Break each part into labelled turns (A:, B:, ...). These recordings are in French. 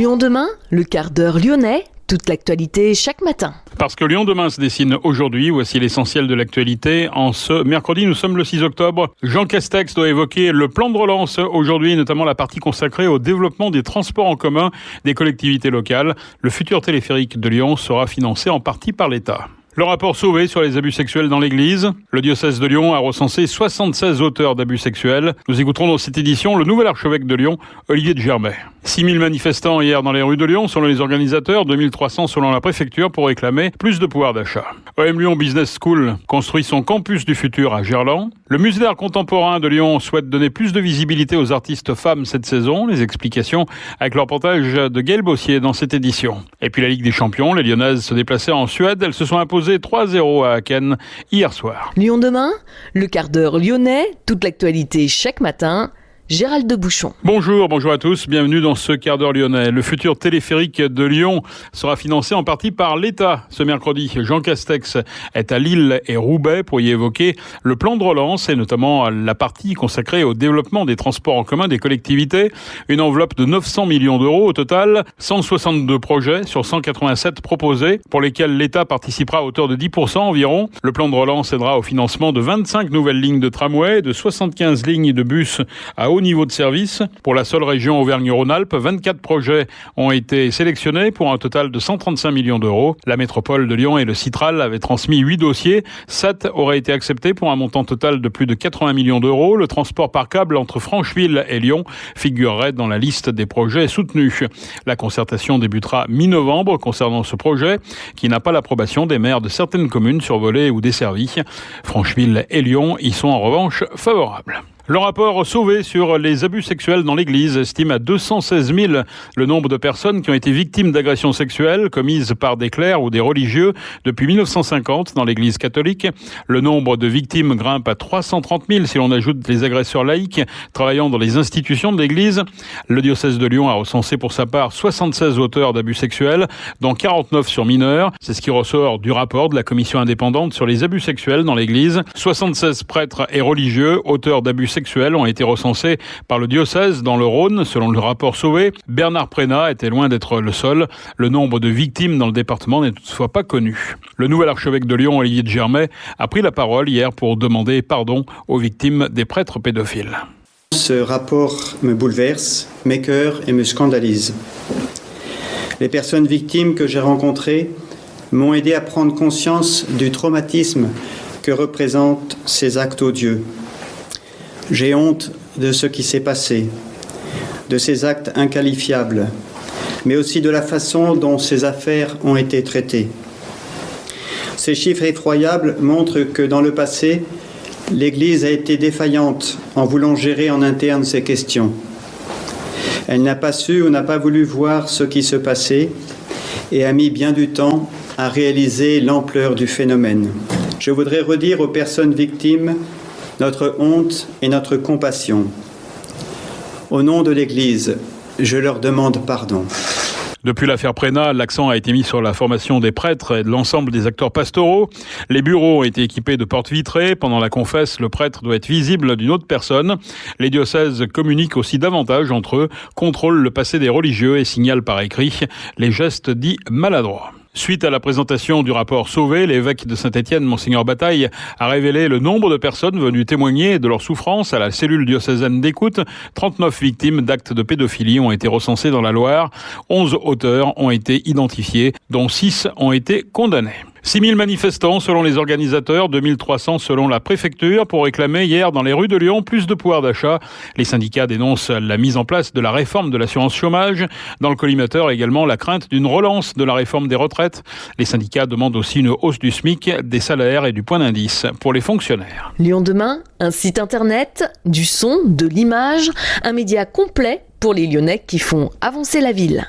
A: Lyon demain, le quart d'heure lyonnais, toute l'actualité chaque matin.
B: Parce que Lyon demain se dessine aujourd'hui, voici l'essentiel de l'actualité. En ce mercredi, nous sommes le 6 octobre. Jean Castex doit évoquer le plan de relance aujourd'hui, notamment la partie consacrée au développement des transports en commun des collectivités locales. Le futur téléphérique de Lyon sera financé en partie par l'État. Le rapport Sauvé sur les abus sexuels dans l'Église. Le diocèse de Lyon a recensé 76 auteurs d'abus sexuels. Nous écouterons dans cette édition le nouvel archevêque de Lyon, Olivier de Germay. 6 000 manifestants hier dans les rues de Lyon, selon les organisateurs, 2300 selon la préfecture pour réclamer plus de pouvoir d'achat. OM Lyon Business School construit son campus du futur à Gerland. Le musée d'art contemporain de Lyon souhaite donner plus de visibilité aux artistes femmes cette saison. Les explications avec le reportage de Gaël Bossier dans cette édition. Et puis la Ligue des Champions, les Lyonnaises se déplaçaient en Suède. Elles se sont imposées 3-0 à Aken hier soir.
A: Lyon demain, le quart d'heure lyonnais, toute l'actualité chaque matin. Gérald de Bouchon.
B: Bonjour à tous, bienvenue dans ce quart d'heure lyonnais. Le futur téléphérique de Lyon sera financé en partie par l'État ce mercredi. Jean Castex est à Lille et Roubaix pour y évoquer le plan de relance et notamment la partie consacrée au développement des transports en commun des collectivités. Une enveloppe de 900 millions d'euros au total, 162 projets sur 187 proposés pour lesquels l'État participera à hauteur de 10% environ. Le plan de relance aidera au financement de 25 nouvelles lignes de tramway, de 75 lignes de bus à haut niveau de service. Pour la seule région Auvergne-Rhône-Alpes, 24 projets ont été sélectionnés pour un total de 135 millions d'euros. La métropole de Lyon et le Citral avaient transmis 8 dossiers. 7 auraient été acceptés pour un montant total de plus de 80 millions d'euros. Le transport par câble entre Francheville et Lyon figurerait dans la liste des projets soutenus. La concertation débutera mi-novembre concernant ce projet qui n'a pas l'approbation des maires de certaines communes survolées ou desservies. Francheville et Lyon y sont en revanche favorables. Le rapport Sauvé sur les abus sexuels dans l'Église estime à 216 000 le nombre de personnes qui ont été victimes d'agressions sexuelles commises par des clercs ou des religieux depuis 1950 dans l'Église catholique. Le nombre de victimes grimpe à 330 000 si l'on ajoute les agresseurs laïcs travaillant dans les institutions de l'Église. Le diocèse de Lyon a recensé pour sa part 76 auteurs d'abus sexuels, dont 49 sur mineurs. C'est ce qui ressort du rapport de la commission indépendante sur les abus sexuels dans l'Église. 76 prêtres et religieux auteurs d'abus sexuels ont été recensés par le diocèse dans le Rhône, selon le rapport Sauvé. Bernard Prénat était loin d'être le seul. Le nombre de victimes dans le département n'est toutefois pas connu. Le nouvel archevêque de Lyon, Olivier de Germay, a pris la parole hier pour demander pardon aux victimes des prêtres pédophiles.
C: Ce rapport me bouleverse, m'écœure et me scandalise. Les personnes victimes que j'ai rencontrées m'ont aidé à prendre conscience du traumatisme que représentent ces actes odieux. J'ai honte de ce qui s'est passé, de ces actes inqualifiables, mais aussi de la façon dont ces affaires ont été traitées. Ces chiffres effroyables montrent que dans le passé, l'Église a été défaillante en voulant gérer en interne ces questions. Elle n'a pas su ou n'a pas voulu voir ce qui se passait et a mis bien du temps à réaliser l'ampleur du phénomène. Je voudrais redire aux personnes victimes notre honte et notre compassion. Au nom de l'Église, je leur demande pardon.
B: Depuis l'affaire Prénat, l'accent a été mis sur la formation des prêtres et de l'ensemble des acteurs pastoraux. Les bureaux ont été équipés de portes vitrées. Pendant la confesse, le prêtre doit être visible d'une autre personne. Les diocèses communiquent aussi davantage entre eux, contrôlent le passé des religieux et signalent par écrit les gestes dits maladroits. Suite à la présentation du rapport Sauvé, l'évêque de Saint-Étienne, Monseigneur Bataille, a révélé le nombre de personnes venues témoigner de leur souffrance à la cellule diocésaine d'écoute. 39 victimes d'actes de pédophilie ont été recensées dans la Loire. 11 auteurs ont été identifiés, dont 6 ont été condamnés. 6 000 manifestants selon les organisateurs, 2300 selon la préfecture pour réclamer hier dans les rues de Lyon plus de pouvoir d'achat. Les syndicats dénoncent la mise en place de la réforme de l'assurance chômage. Dans le collimateur également la crainte d'une relance de la réforme des retraites. Les syndicats demandent aussi une hausse du SMIC, des salaires et du point d'indice pour les fonctionnaires.
A: Lyon demain, un site internet, du son, de l'image, un média complet pour les Lyonnais qui font avancer la ville.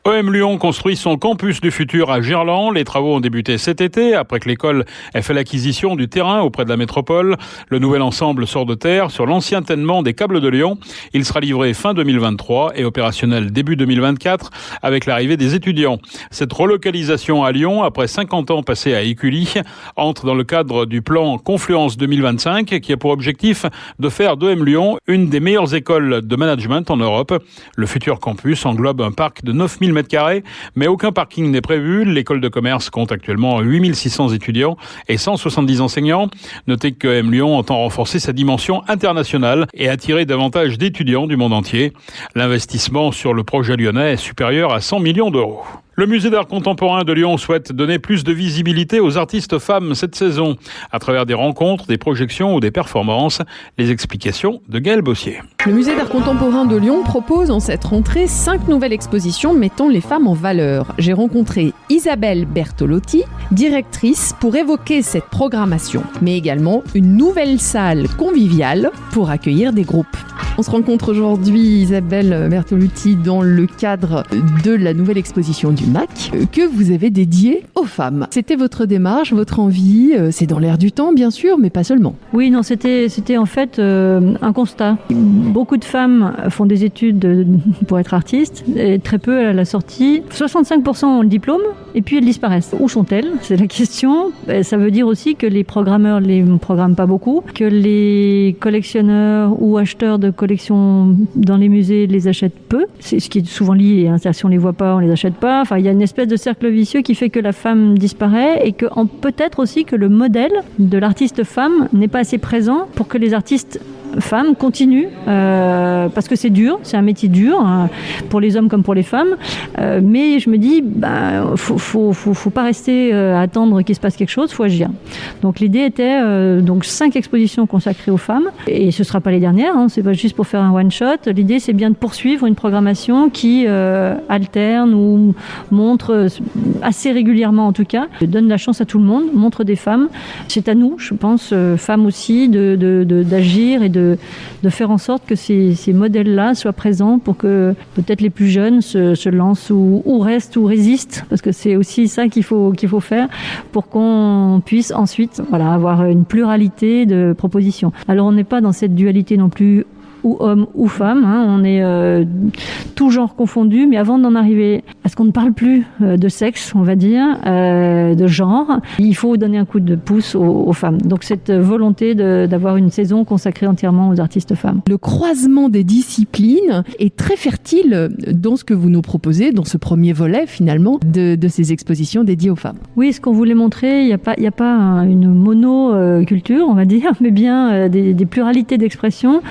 B: OM Lyon construit son campus du futur à Gerland. Les travaux ont débuté cet été, après que l'école ait fait l'acquisition du terrain auprès de la métropole. Le nouvel ensemble sort de terre sur l'ancien tènement des câbles de Lyon. Il sera livré fin 2023 et opérationnel début 2024 avec l'arrivée des étudiants. Cette relocalisation à Lyon, après 50 ans passés à Écully, entre dans le cadre du plan Confluence 2025 qui a pour objectif de faire d'OM Lyon une des meilleures écoles de management en Europe. Le futur campus englobe un parc de 9000 m², mais aucun parking n'est prévu. L'école de commerce compte actuellement 8600 étudiants et 170 enseignants. Notez que OM Lyon entend renforcer sa dimension internationale et attirer davantage d'étudiants du monde entier. L'investissement sur le projet lyonnais est supérieur à 100 millions d'euros. Le musée d'art contemporain de Lyon souhaite donner plus de visibilité aux artistes femmes cette saison, à travers des rencontres, des projections ou des performances. Les explications de Gaël Bossier.
D: Le musée d'art contemporain de Lyon propose en cette rentrée 5 nouvelles expositions mettant les femmes en valeur. J'ai rencontré Isabelle Bertolotti, directrice, pour évoquer cette programmation, mais également une nouvelle salle conviviale pour accueillir des groupes. On se rencontre aujourd'hui, Isabelle Bertolotti, dans le cadre de la nouvelle exposition du MAC que vous avez dédiée aux femmes. C'était votre démarche, votre envie, c'est dans l'air du temps bien sûr, mais pas seulement.
E: Oui, non, c'était en fait un constat. Beaucoup de femmes font des études pour être artistes, et très peu à la sortie. 65% ont le diplôme et puis elles disparaissent. Où sont-elles ? C'est la question. Ça veut dire aussi que les programmeurs ne les programment pas beaucoup, que les collectionneurs ou acheteurs de collections dans les musées les achètent peu. C'est ce qui est souvent lié, hein. Si on les voit pas, on les achète pas. Enfin, il y a une espèce de cercle vicieux qui fait que la femme disparaît et que peut-être aussi que le modèle de l'artiste femme n'est pas assez présent pour que les artistes femmes continuent, parce que c'est dur, c'est un métier dur, hein, pour les hommes comme pour les femmes, mais je me dis, faut pas rester à attendre qu'il se passe quelque chose, faut agir. Donc l'idée était donc 5 expositions consacrées aux femmes, et ce sera pas les dernières, hein, c'est pas juste pour faire un one shot. L'idée c'est bien de poursuivre une programmation qui alterne ou montre assez régulièrement en tout cas, donne la chance à tout le monde, montre des femmes. C'est à nous, je pense, femmes aussi, d'agir et de faire en sorte que ces modèles-là soient présents pour que peut-être les plus jeunes se lancent ou restent ou résistent, parce que c'est aussi ça qu'il faut faire pour qu'on puisse ensuite avoir une pluralité de propositions. Alors on n'est pas dans cette dualité non plus ou homme ou femme, hein. On est tout genre confondu, mais avant d'en arriver à ce qu'on ne parle plus de sexe, on va dire, de genre, il faut donner un coup de pouce aux femmes. Donc cette volonté d'avoir une saison consacrée entièrement aux artistes femmes.
D: Le croisement des disciplines est très fertile dans ce que vous nous proposez, dans ce premier volet finalement de ces expositions dédiées aux femmes.
E: Oui, ce qu'on voulait montrer, il n'y a pas une monoculture, on va dire, mais bien des pluralités d'expression.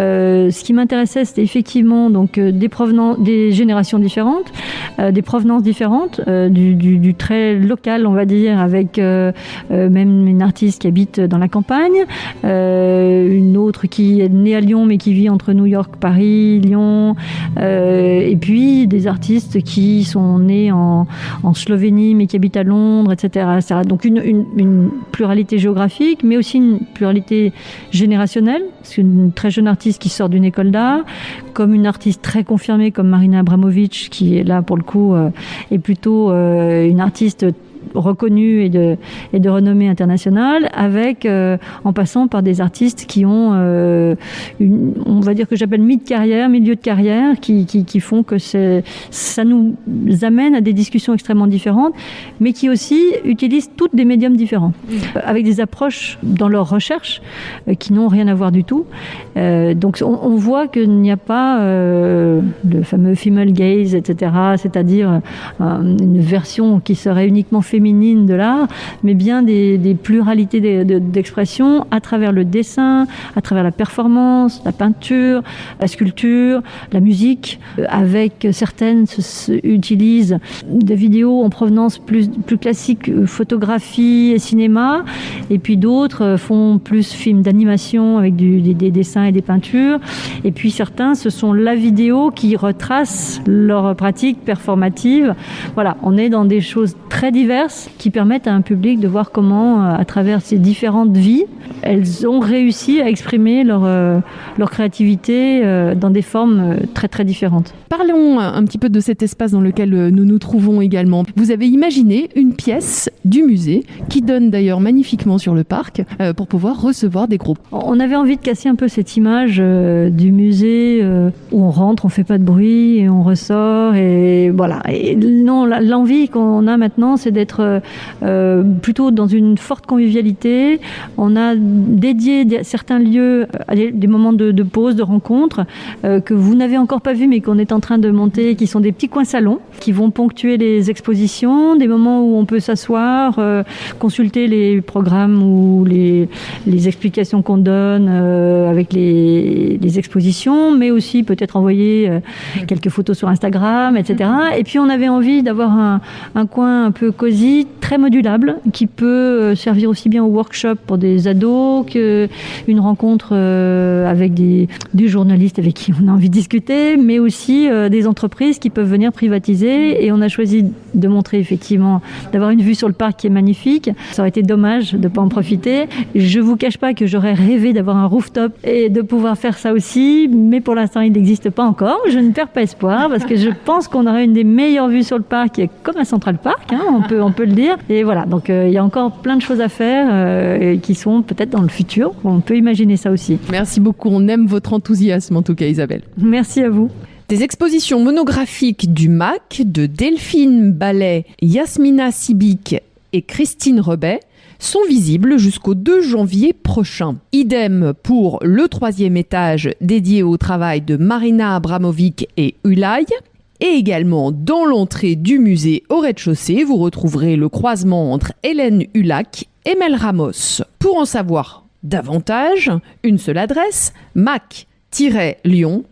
E: Ce qui m'intéressait, c'était effectivement donc des générations différentes, des provenances différentes, du très local, on va dire, avec même une artiste qui habite dans la campagne, une autre qui est née à Lyon mais qui vit entre New York, Paris, Lyon, et puis des artistes qui sont nés en Slovénie mais qui habitent à Londres, etc. Donc une pluralité géographique, mais aussi une pluralité générationnelle, parce qu'une très jeune artiste qui sort d'une école d'art, comme une artiste très confirmée comme Marina Abramovic, qui est là pour le coup est plutôt une artiste reconnue et de renommée internationale, avec en passant par des artistes qui ont on va dire que j'appelle milieu de carrière, qui font que ça nous amène à des discussions extrêmement différentes, mais qui aussi utilisent toutes des médiums différents, avec des approches dans leur recherche qui n'ont rien à voir du tout. Donc on voit qu'il n'y a pas le fameux female gaze, etc., c'est-à-dire une version qui serait uniquement féminine de l'art, mais bien des pluralités d'expression à travers le dessin, à travers la performance, la peinture, la sculpture, la musique, avec certaines utilisent des vidéos en provenance plus classique, photographie et cinéma, et puis d'autres font plus films d'animation avec des dessins et des peintures, et puis certains, ce sont la vidéo qui retrace leur pratique performative. Voilà, on est dans des choses très diverses, diverses qui permettent à un public de voir comment, à travers ces différentes vies, elles ont réussi à exprimer leur créativité dans des formes très très différentes.
D: Parlons un petit peu de cet espace dans lequel nous nous trouvons également. Vous avez imaginé une pièce du musée qui donne d'ailleurs magnifiquement sur le parc pour pouvoir recevoir des groupes.
E: On avait envie de casser un peu cette image du musée où on rentre, on fait pas de bruit et on ressort et voilà. Et non, l'envie qu'on a maintenant, c'est d'être plutôt dans une forte convivialité. On a dédié certains lieux à des moments de pause, de rencontre que vous n'avez encore pas vu mais qu'on est en train de monter, qui sont des petits coins salons qui vont ponctuer les expositions, des moments où on peut s'asseoir, consulter les programmes ou les explications qu'on donne avec les expositions, mais aussi peut-être envoyer quelques photos sur Instagram, etc. Et puis on avait envie d'avoir un coin un peu cosy, très modulable, qui peut servir aussi bien au workshop pour des ados qu'une rencontre avec des journalistes avec qui on a envie de discuter, mais aussi des entreprises qui peuvent venir privatiser. Et on a choisi de montrer effectivement, d'avoir une vue sur le parc qui est magnifique. Ça aurait été dommage de ne pas en profiter. Je ne vous cache pas que j'aurais rêvé d'avoir un rooftop et de pouvoir faire ça aussi, mais pour l'instant il n'existe pas encore. Je ne perds pas espoir parce que je pense qu'on aurait une des meilleures vues sur le parc, comme à Central Park, hein, on peut le dire. Et voilà, donc il y a encore plein de choses à faire qui sont peut-être dans le futur. On peut imaginer ça aussi.
D: Merci beaucoup, on aime votre enthousiasme en tout cas Isabelle.
E: Merci à vous.
D: Des expositions monographiques du MAC de Delphine Ballet, Yasmina Sibik et Christine Rebet sont visibles jusqu'au 2 janvier prochain. Idem pour le 3e étage dédié au travail de Marina Abramovic et Ulay. Et également dans l'entrée du musée au rez-de-chaussée, vous retrouverez le croisement entre Hélène Hulac et Mel Ramos. Pour en savoir davantage, une seule adresse, mac-lyon.com.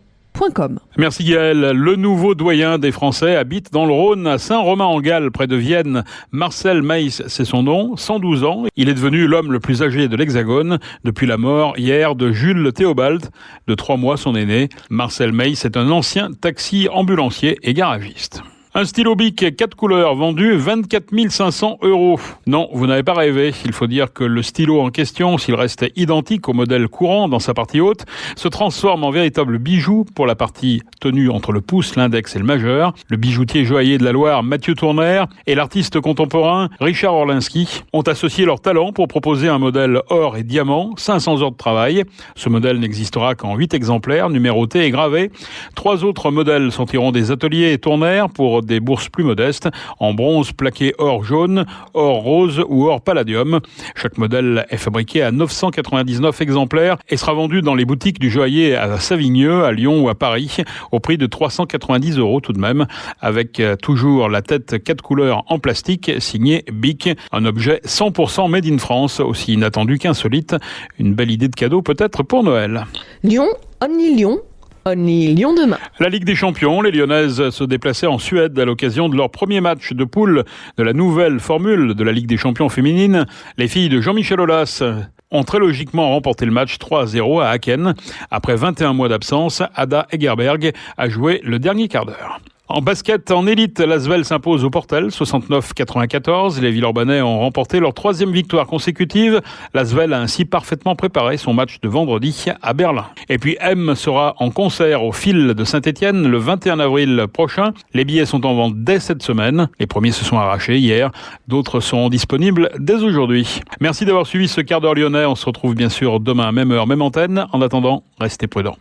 B: Merci Gaël. Le nouveau doyen des Français habite dans le Rhône, à Saint-Romain-en-Galles, près de Vienne. Marcel Meiss, c'est son nom, 112 ans. Il est devenu l'homme le plus âgé de l'Hexagone depuis la mort hier de Jules Théobald, de 3 mois son aîné. Marcel Meiss est un ancien taxi ambulancier et garagiste. Un stylo Bic 4 couleurs vendu 24 500 €. Non, vous n'avez pas rêvé. Il faut dire que le stylo en question, s'il reste identique au modèle courant dans sa partie haute, se transforme en véritable bijou pour la partie tenue entre le pouce, l'index et le majeur. Le bijoutier joaillier de la Loire, Mathieu Tournaire, et l'artiste contemporain, Richard Orlinski, ont associé leur talent pour proposer un modèle or et diamant, 500 heures de travail. Ce modèle n'existera qu'en 8 exemplaires, numérotés et gravés. 3 autres modèles sortiront des ateliers Tournaire pour des bourses plus modestes, en bronze plaqué or jaune, or rose ou or palladium. Chaque modèle est fabriqué à 999 exemplaires et sera vendu dans les boutiques du joaillier à Savigneux, à Lyon ou à Paris, au prix de 390 € tout de même, avec toujours la tête 4 couleurs en plastique, signée Bic, un objet 100% made in France, aussi inattendu qu'insolite. Une belle idée de cadeau peut-être pour Noël.
A: Lyon, Only Lyon. Only Lyon demain.
B: La Ligue des Champions, les Lyonnaises se déplaçaient en Suède à l'occasion de leur premier match de poule de la nouvelle formule de la Ligue des Champions féminine. Les filles de Jean-Michel Aulas ont très logiquement remporté le match 3-0 à Aken. Après 21 mois d'absence, Ada Egerberg a joué le dernier quart d'heure. En basket, en élite, l'Asvel s'impose au Portel, 69-94. Les Villeurbanais ont remporté leur 3e victoire consécutive. L'Asvel a ainsi parfaitement préparé son match de vendredi à Berlin. Et puis M sera en concert au Fil de Saint-Étienne le 21 avril prochain. Les billets sont en vente dès cette semaine. Les premiers se sont arrachés hier. D'autres seront disponibles dès aujourd'hui. Merci d'avoir suivi ce quart d'heure lyonnais. On se retrouve bien sûr demain, même heure, même antenne. En attendant, restez prudents.